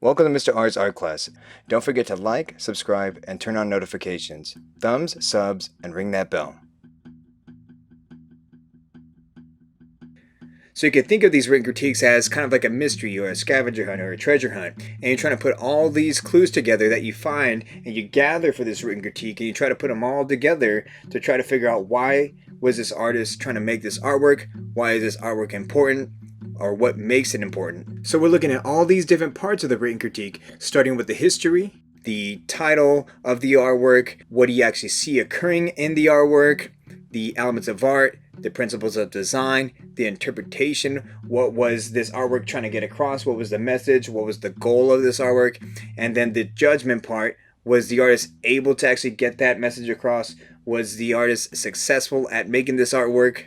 Welcome to Mr. R's Art Class. Don't forget to like, subscribe, and turn on notifications. Thumbs, subs, and ring that bell. So you can think of these written critiques as kind of like a mystery or a scavenger hunt or a treasure hunt. And you're trying to put all these clues together that you find and you gather for this written critique, and you try to put them all together to try to figure out why was this artist trying to make this artwork? Why is this artwork important? Or what makes it important? So we're looking at all these different parts of the written critique, starting with the history, the title of the artwork, what do you actually see occurring in the artwork, the elements of art, the principles of design, the interpretation, what was this artwork trying to get across, what was the message, what was the goal of this artwork, and then the judgment part, was the artist able to actually get that message across? Was the artist successful at making this artwork?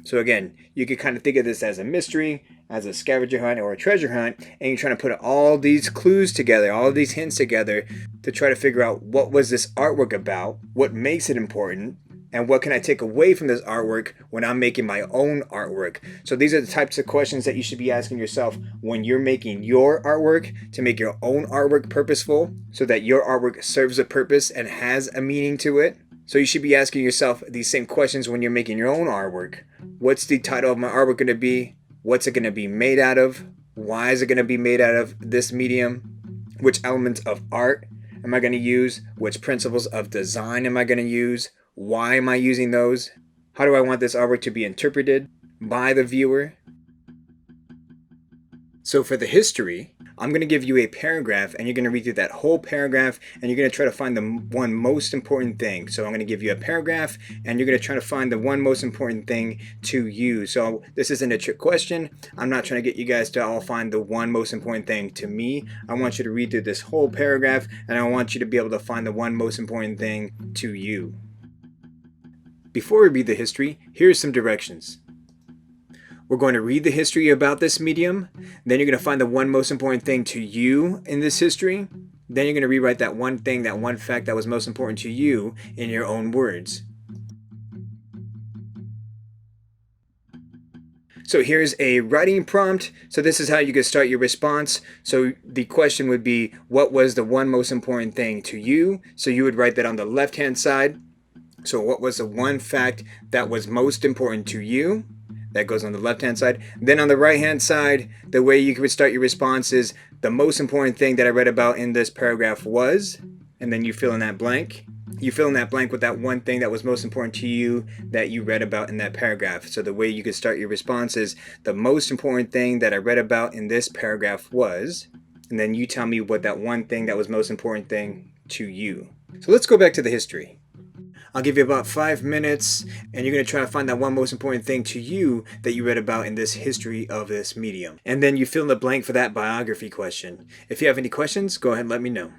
So again, you could kind of think of this as a mystery, as a scavenger hunt or a treasure hunt, and you're trying to put all these clues together, all of these hints together to try to figure out what was this artwork about, what makes it important, and what can I take away from this artwork when I'm making my own artwork. So these are the types of questions that you should be asking yourself when you're making your artwork, to make your own artwork purposeful so that your artwork serves a purpose and has a meaning to it. So you should be asking yourself these same questions when you're making your own artwork. What's the title of my artwork going to be? What's it going to be made out of? Why is it going to be made out of this medium? Which elements of art am I going to use? Which principles of design am I going to use? Why am I using those? How do I want this artwork to be interpreted by the viewer? So for the history, I'm going to give you a paragraph, and you're going to read through that whole paragraph, and you're going to try to find the one most important thing. So I'm going to give you a paragraph, and you're going to try to find the one most important thing to you. So this isn't a trick question. I'm not trying to get you guys to all find the one most important thing to me. I want you to read through this whole paragraph, and I want you to be able to find the one most important thing to you. Before we read the history, here's some directions. We're going to read the history about this medium. Then you're going to find the one most important thing to you in this history. Then you're going to rewrite that one thing, that one fact that was most important to you in your own words. So here's a writing prompt. So this is how you can start your response. So the question would be, what was the one most important thing to you? So you would write that on the left-hand side. So what was the one fact that was most important to you? That goes on the left-hand side. Then on the right-hand side, the way you could start your response is, the most important thing that I read about in this paragraph was, and then you fill in that blank. You fill in that blank with that one thing that was most important to you that you read about in that paragraph. So the way you could start your response is, the most important thing that I read about in this paragraph was, and then you tell me what that one thing that was most important thing to you. So let's go back to the history. I'll give you about 5 minutes, and you're going to try to find that one most important thing to you that you read about in this history of this medium. And then you fill in the blank for that biography question. If you have any questions, go ahead and let me know.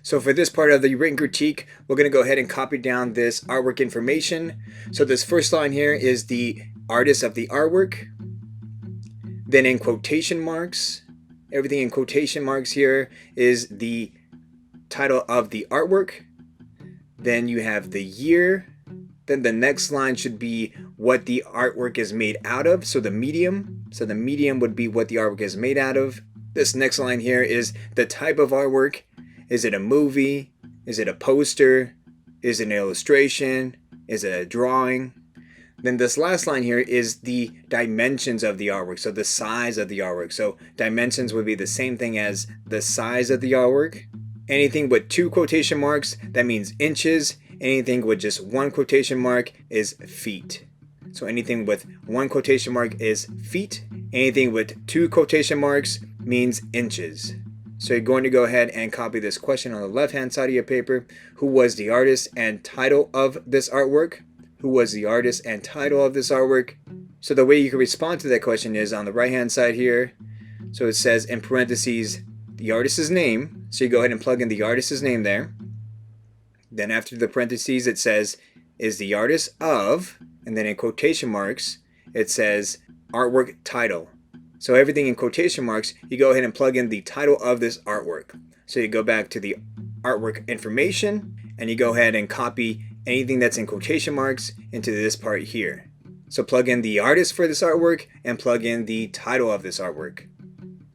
So for this part of the written critique, we're going to go ahead and copy down this artwork information. So this first line here is the artist of the artwork. Then in quotation marks, everything in quotation marks here is the title of the artwork. Then you have the year. Then the next line should be what the artwork is made out of. So the medium. So the medium would be what the artwork is made out of. This next line here is the type of artwork. Is it a movie? Is it a poster? Is it an illustration? Is it a drawing? Then this last line here is the dimensions of the artwork, so the size of the artwork. So dimensions would be the same thing as the size of the artwork. Anything with 2 quotation marks, that means inches. Anything with just 1 quotation mark is feet. So anything with 1 quotation mark is feet. Anything with 2 quotation marks means inches. So you're going to go ahead and copy this question on the left-hand side of your paper. Who was the artist and title of this artwork? Who was the artist and title of this artwork? So the way you can respond to that question is on the right-hand side here. So it says in parentheses, the artist's name. So you go ahead and plug in the artist's name there. Then after the parentheses, it says, is the artist of, and then in quotation marks, it says artwork title. So everything in quotation marks, you go ahead and plug in the title of this artwork. So you go back to the artwork information, and you go ahead and copy anything that's in quotation marks into this part here. So plug in the artist for this artwork and plug in the title of this artwork.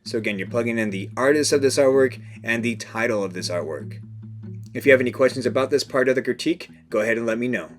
So again, you're plugging in the artist of this artwork and the title of this artwork. If you have any questions about this part of the critique, go ahead and let me know.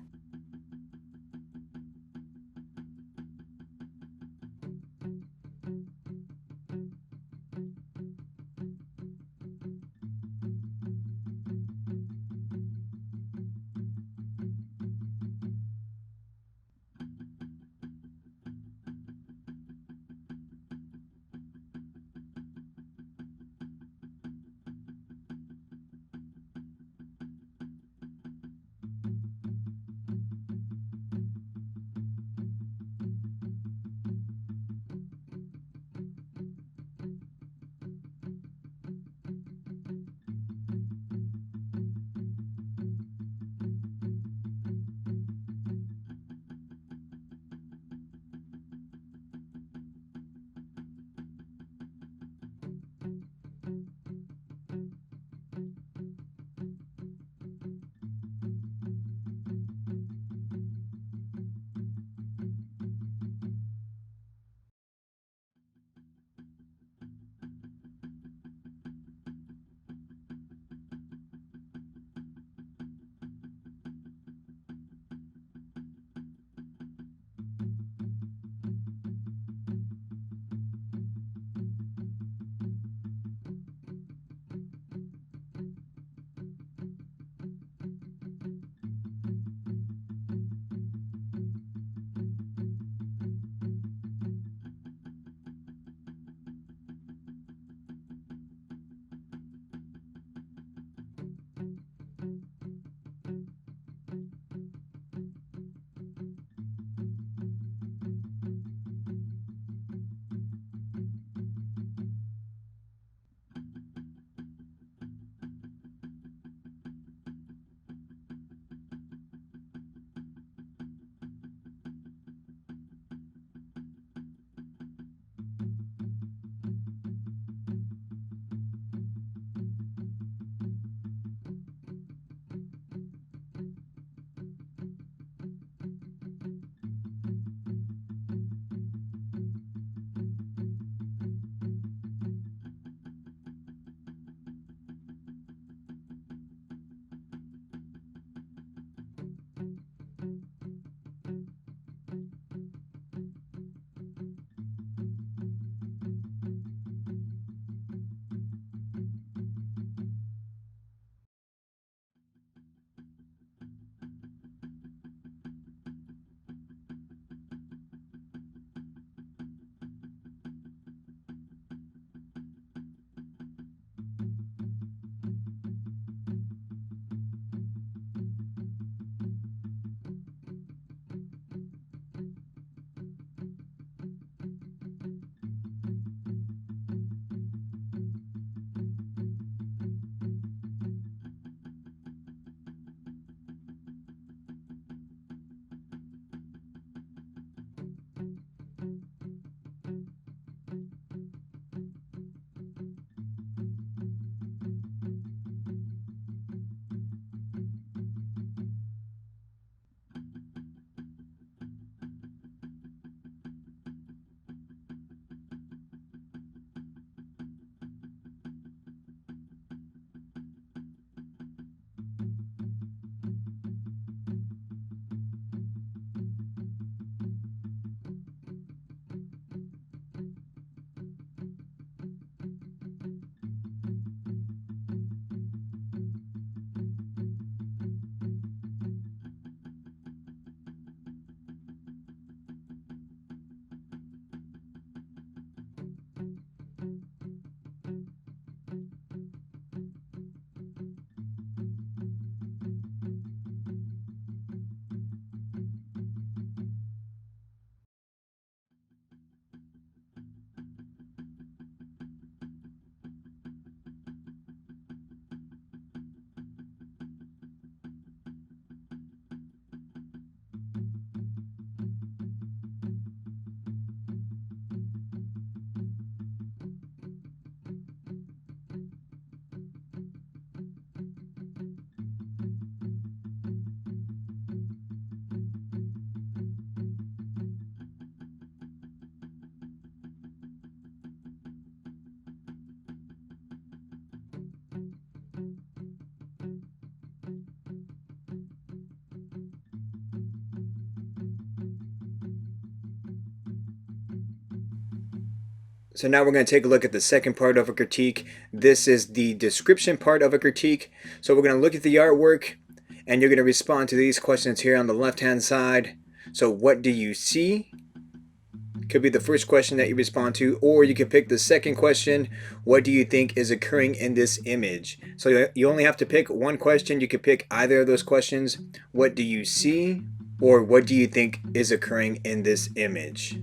So now we're going to take a look at the second part of a critique. This is the description part of a critique. So we're going to look at the artwork and you're going to respond to these questions here on the left hand side. So what do you see? Could be the first question that you respond to, or you could pick the second question. What do you think is occurring in this image? So you only have to pick one question. You could pick either of those questions. What do you see? Or what do you think is occurring in this image?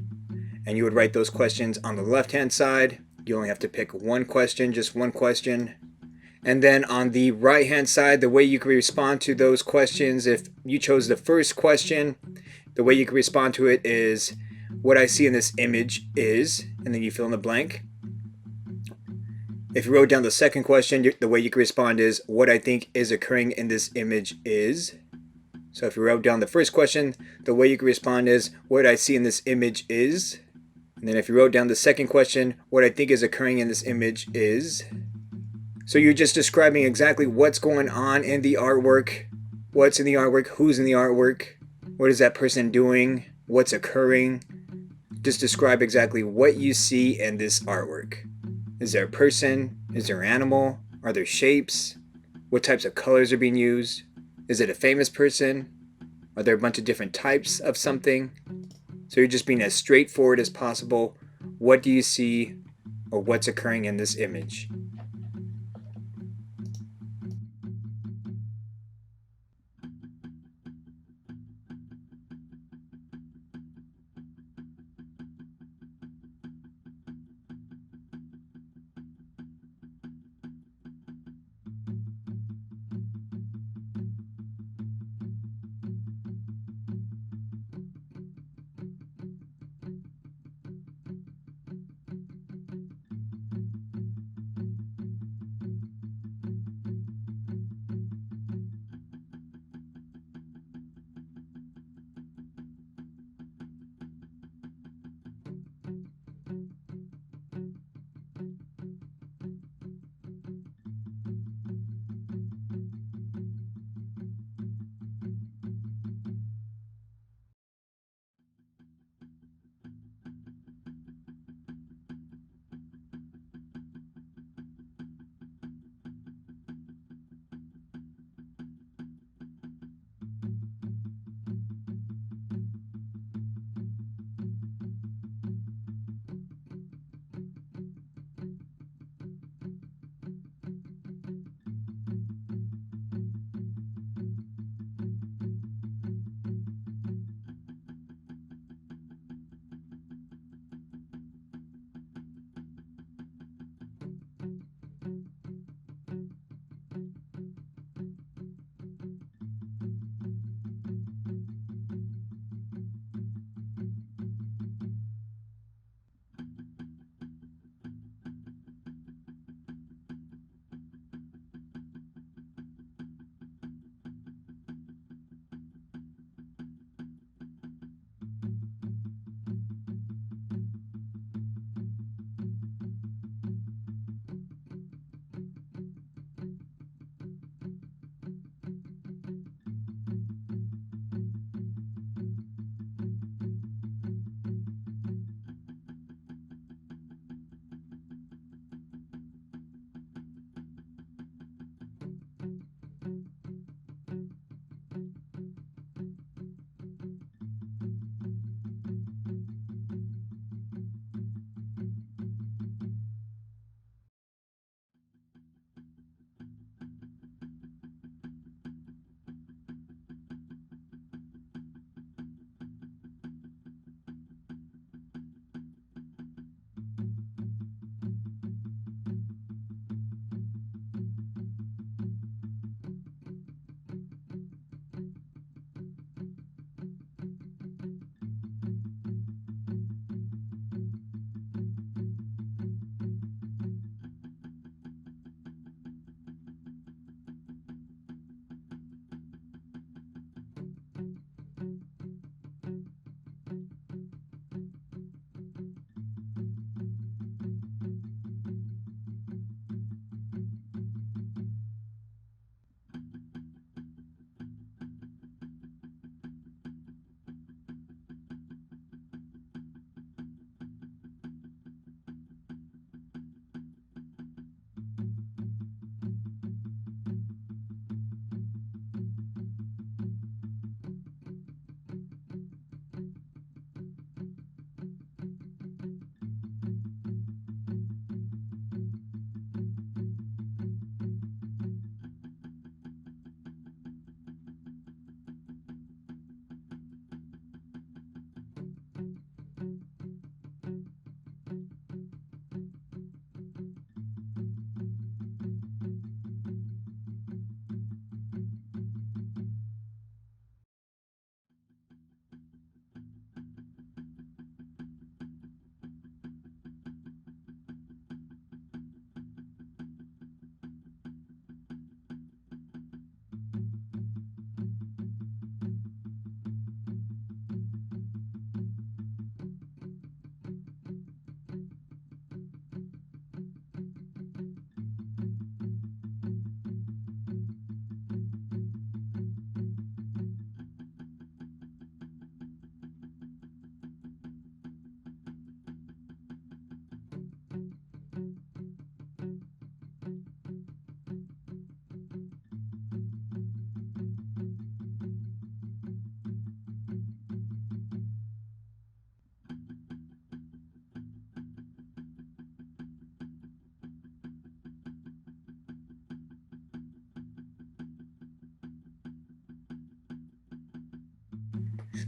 And you would write those questions on the left hand side. You only have to pick one question, just one question. And then on the right hand side, the way you can respond to those questions, if you chose the first question, the way you can respond to it is, what I see in this image is, and then you fill in the blank. If you wrote down the second question, the way you can respond is, what I think is occurring in this image is. So if you wrote down the first question, the way you can respond is, what I see in this image is. And then if you wrote down the second question, what I think is occurring in this image is. So you're just describing exactly what's going on in the artwork, what's in the artwork, who's in the artwork, what is that person doing, what's occurring. Just describe exactly what you see in this artwork. Is there a person? Is there an animal? Are there shapes? What types of colors are being used? Is it a famous person? Are there a bunch of different types of something? So you're just being as straightforward as possible. What do you see, or what's occurring in this image?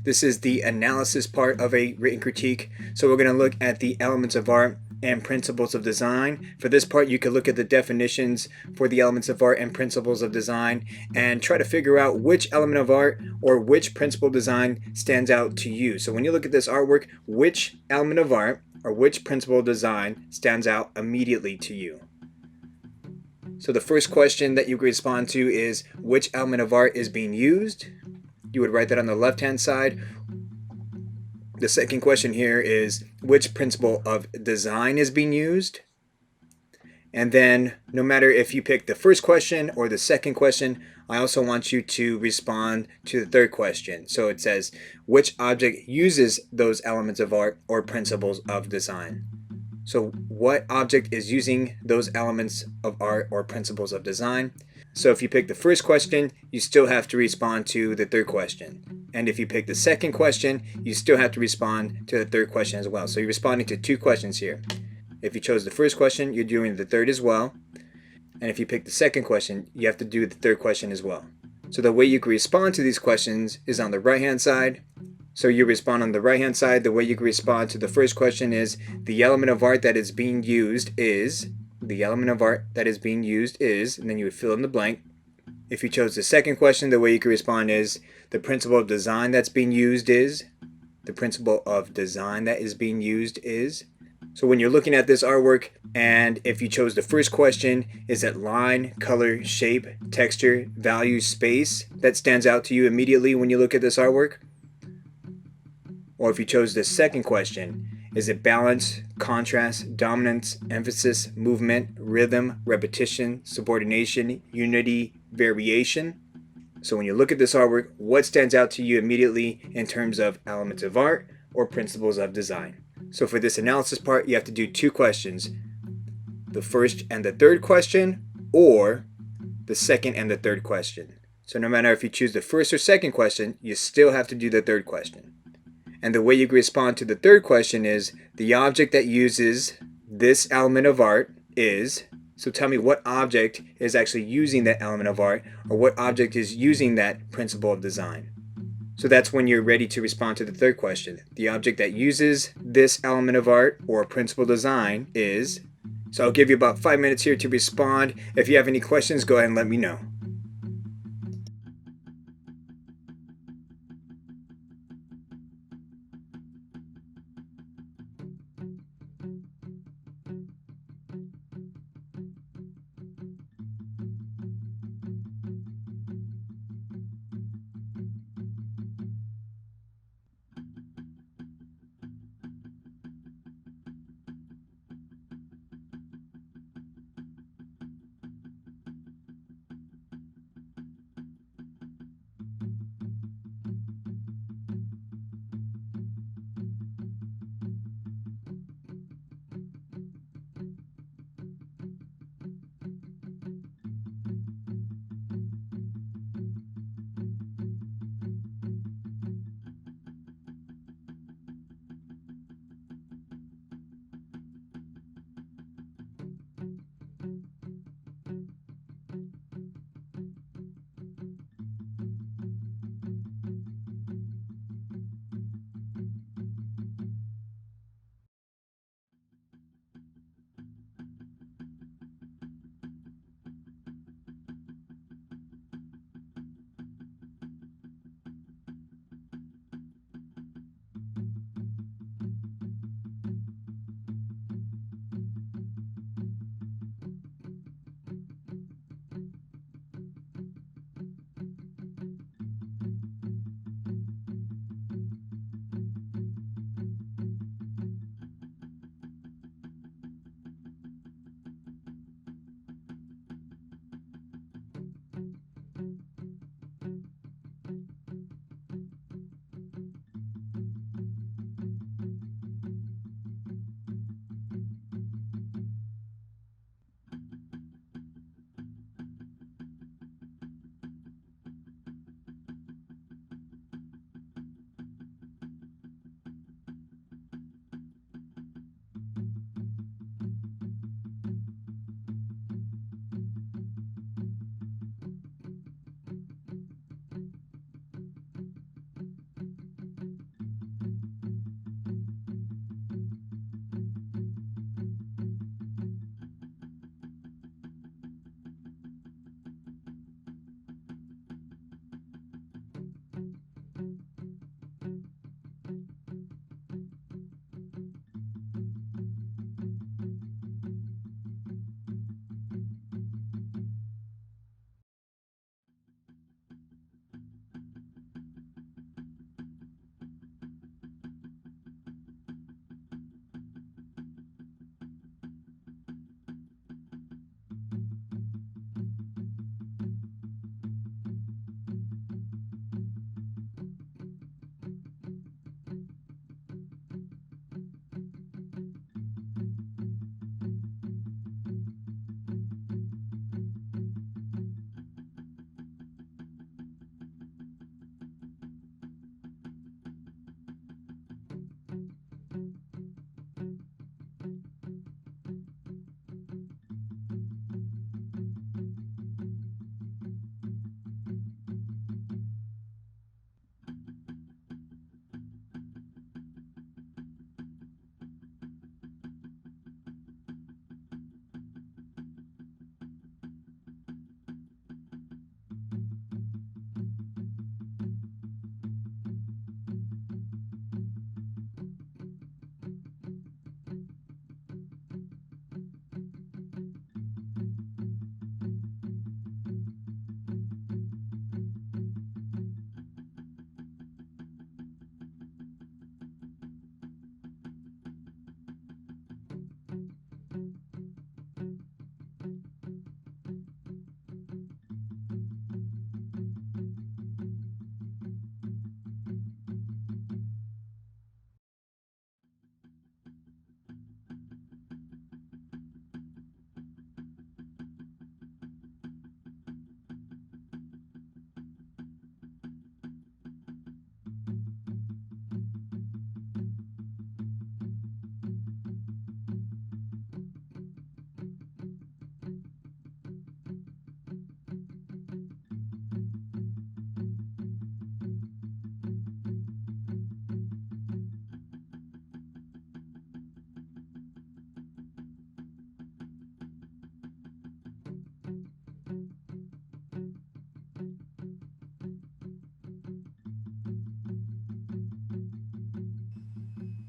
This is the analysis part of a written critique. So we're going to look at the elements of art and principles of design. For this part, you could look at the definitions for the elements of art and principles of design and try to figure out which element of art or which principle of design stands out to you. So when you look at this artwork, which element of art or which principle of design stands out immediately to you? So the first question that you could respond to is which element of art is being used? You would write that on the left-hand side. The second question here is which principle of design is being used? And then no matter if you pick the first question or the second question, I also want you to respond to the third question. So it says which object uses those elements of art or principles of design? So what object is using those elements of art or principles of design? So if you pick the first question, you still have to respond to the third question. And if you pick the second question, you still have to respond to the third question as well. So you're responding to two questions here. If you chose the first question, you're doing the third as well. And if you pick the second question, you have to do the third question as well. So the way you can respond to these questions is on the right-hand side. So you respond on the right-hand side. The way you can respond to the first question is the element of art that is being used is, the element of art that is being used is, and then you would fill in the blank. If you chose the second question, the way you can respond is the principle of design that's being used is, the principle of design that is being used is. So when you're looking at this artwork, and if you chose the first question, is it line, color, shape, texture, value, space that stands out to you immediately when you look at this artwork? Or if you chose the second question, is it balance, contrast, dominance, emphasis, movement, rhythm, repetition, subordination, unity, variation? So when you look at this artwork, what stands out to you immediately in terms of elements of art or principles of design? So for this analysis part, you have to do two questions. The first and the third question, or the second and the third question. So no matter if you choose the first or second question, you still have to do the third question. And the way you respond to the third question is the object that uses this element of art is. So tell me what object is actually using that element of art, or what object is using that principle of design. So that's when you're ready to respond to the third question. The object that uses this element of art or principle of design is. So I'll give you about 5 minutes here to respond. If you have any questions, go ahead and let me know.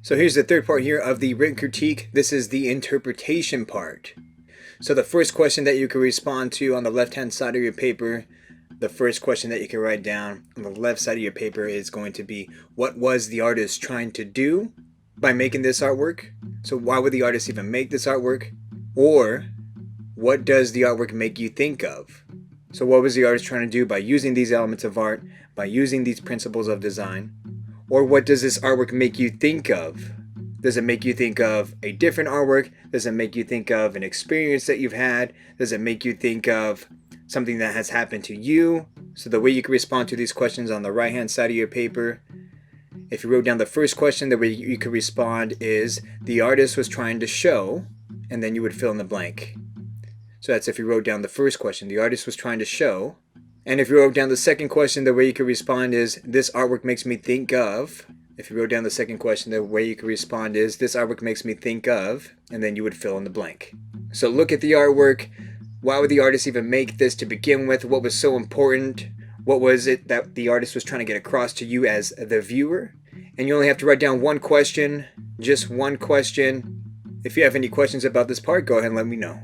So here's the third part here of the written critique. This is the interpretation part. So the first question that you can respond to on the left-hand side of your paper, the first question that you can write down on the left side of your paper is going to be, what was the artist trying to do by making this artwork? So why would the artist even make this artwork? Or what does the artwork make you think of? So what was the artist trying to do by using these elements of art, by using these principles of design? Or what does this artwork make you think of? Does it make you think of a different artwork? Does it make you think of an experience that you've had? Does it make you think of something that has happened to you? So the way you can respond to these questions on the right hand side of your paper, if you wrote down the first question, the way you could respond is, the artist was trying to show, and then you would fill in the blank. So that's if you wrote down the first question, the artist was trying to show. And if you wrote down the second question, the way you could respond is, this artwork makes me think of. If you wrote down the second question, the way you could respond is, this artwork makes me think of, and then you would fill in the blank. So look at the artwork. Why would the artist even make this to begin with? What was so important? What was it that the artist was trying to get across to you as the viewer? And you only have to write down one question, just one question. If you have any questions about this part, go ahead and let me know.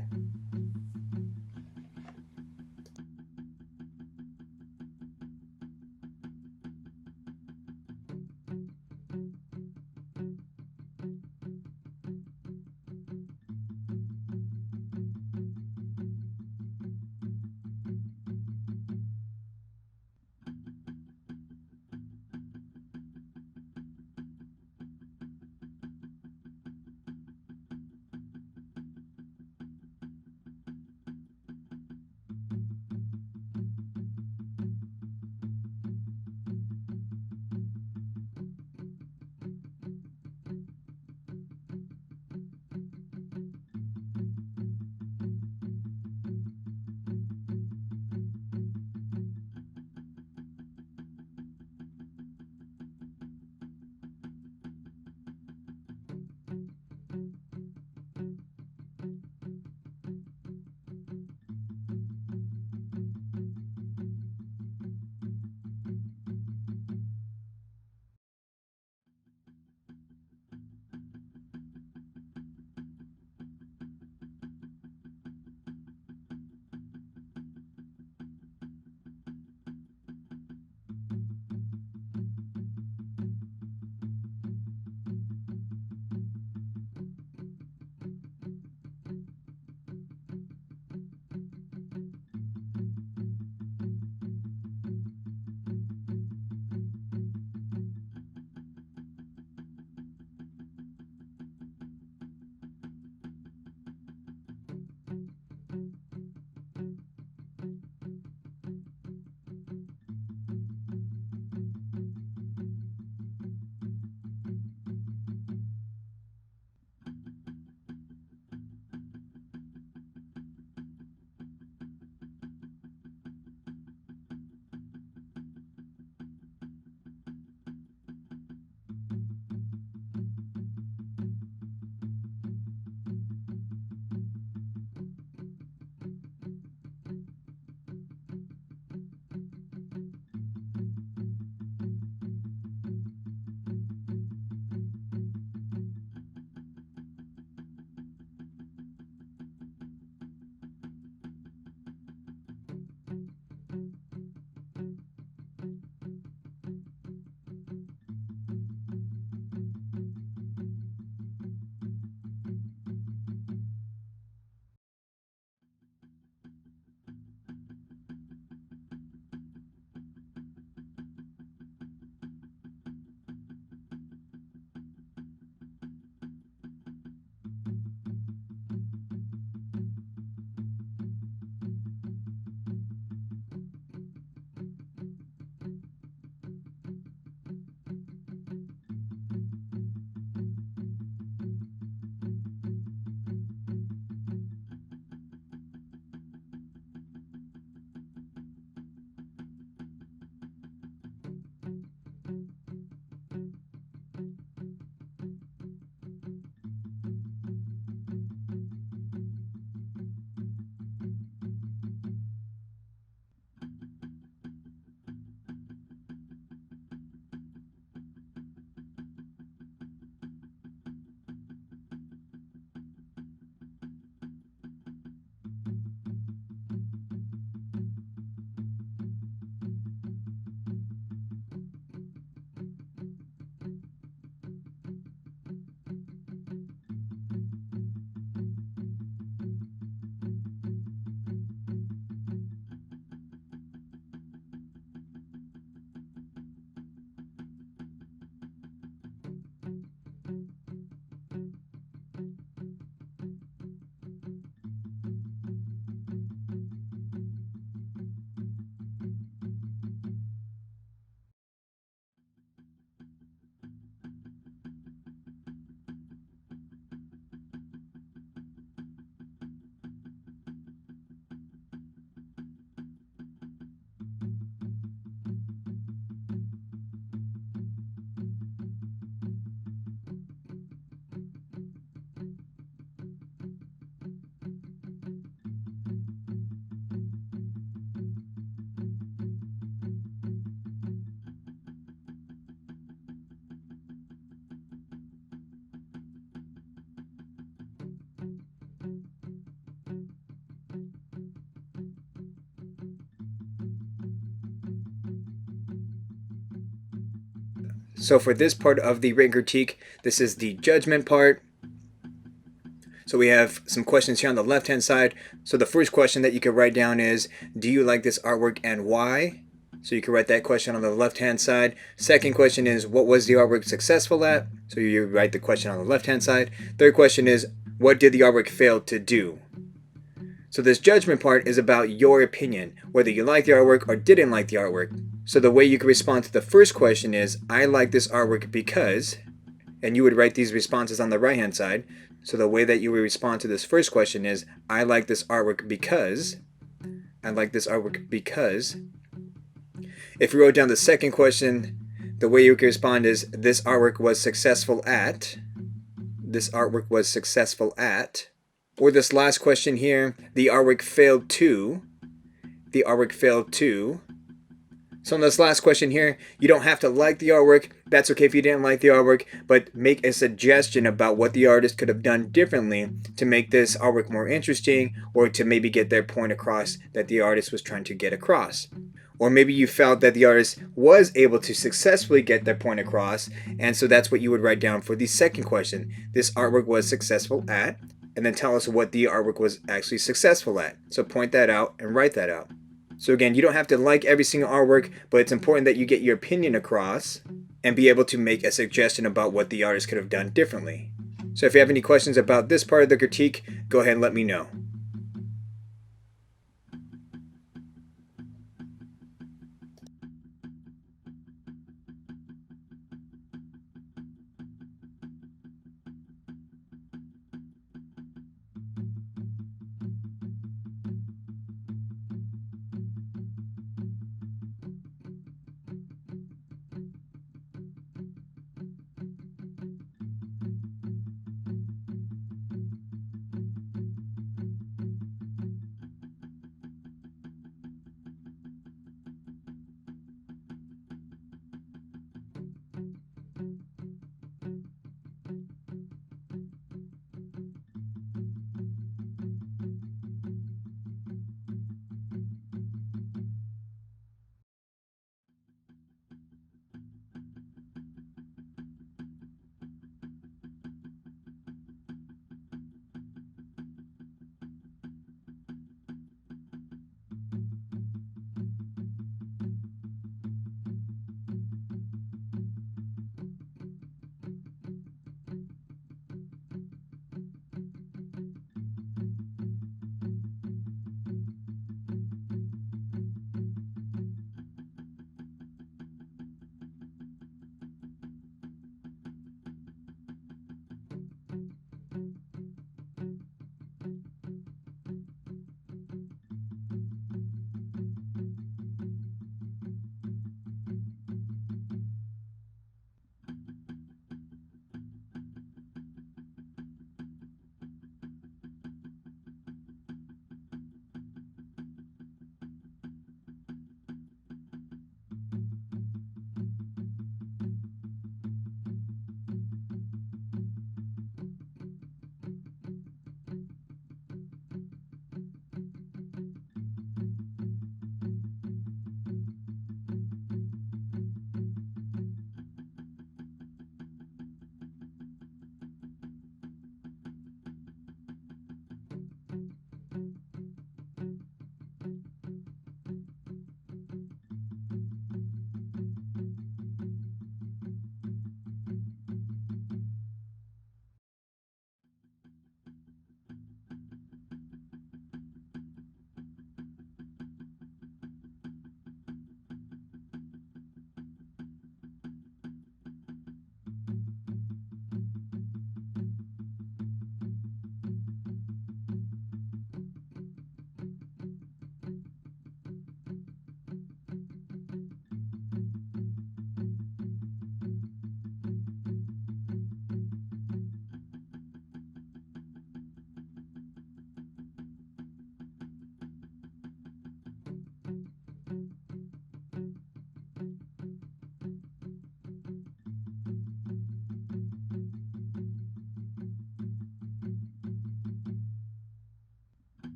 So for this part of the written critique, this is the judgment part. So we have some questions here on the left hand side. So the first question that you could write down is, do you like this artwork and why? So you can write that question on the left hand side. Second question is, what was the artwork successful at? So you write the question on the left hand side. Third question is, what did the artwork fail to do? So this judgment part is about your opinion, whether you like the artwork or didn't like the artwork. So the way you can respond to the first question is, I like this artwork because, and you would write these responses on the right hand side. So the way that you would respond to this first question is, I like this artwork because, I like this artwork because. If you wrote down the second question, the way you could respond is, this artwork was successful at, this artwork was successful at. Or this last question here, the artwork failed to, the artwork failed to. So in this last question here, you don't have to like the artwork. That's okay if you didn't like the artwork, but make a suggestion about what the artist could have done differently to make this artwork more interesting, or to maybe get their point across that the artist was trying to get across. Or maybe you felt that the artist was able to successfully get their point across, and so that's what you would write down for the second question. This artwork was successful at, and then tell us what the artwork was actually successful at. So point that out and write that out. So again, you don't have to like every single artwork, but it's important that you get your opinion across and be able to make a suggestion about what the artist could have done differently. So if you have any questions about this part of the critique, go ahead and let me know.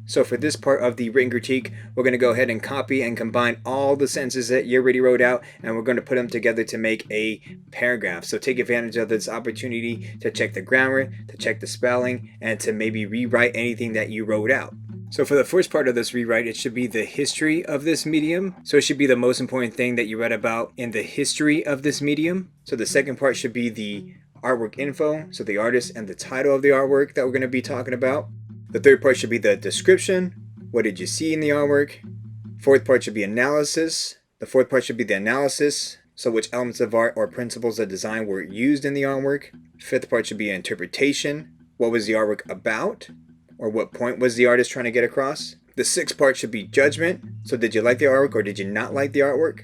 So for this part of the written critique, we're going to go ahead and copy and combine all the sentences that you already wrote out, and we're going to put them together to make a paragraph. So take advantage of this opportunity to check the grammar, to check the spelling, and to maybe rewrite anything that you wrote out. So for the first part of this rewrite, it should be the history of this medium. So it should be the most important thing that you read about in the history of this medium. So the second part should be the artwork info, so the artist and the title of the artwork that we're going to be talking about. The third part should be the description. What did you see in the artwork? Fourth part should be analysis. The fourth part should be the analysis. So which elements of art or principles of design were used in the artwork? Fifth part should be interpretation. What was the artwork about? Or what point was the artist trying to get across? The sixth part should be judgment. So did you like the artwork or did you not like the artwork?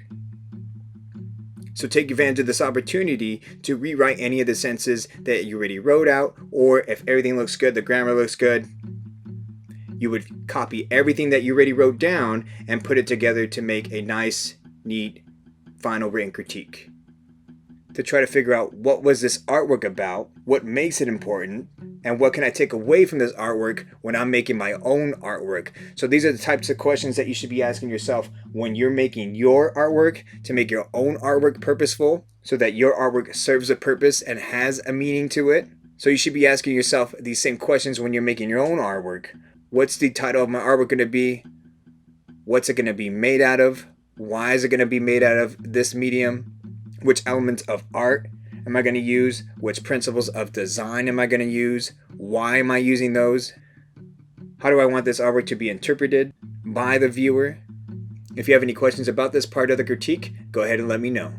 So take advantage of this opportunity to rewrite any of the sentences that you already wrote out, or if everything looks good, the grammar looks good, you would copy everything that you already wrote down and put it together to make a nice, neat, final written critique. To try to figure out what was this artwork about, what makes it important, and what can I take away from this artwork when I'm making my own artwork. So these are the types of questions that you should be asking yourself when you're making your artwork, to make your own artwork purposeful so that your artwork serves a purpose and has a meaning to it. So you should be asking yourself these same questions when you're making your own artwork. What's the title of my artwork going to be? What's it going to be made out of? Why is it going to be made out of this medium? Which elements of art am I going to use? Which principles of design am I going to use? Why am I using those? How do I want this artwork to be interpreted by the viewer? If you have any questions about this part of the critique, go ahead and let me know.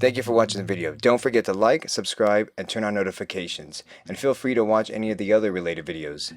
Thank you for watching the video. Don't forget to like, subscribe, and turn on notifications. And feel free to watch any of the other related videos.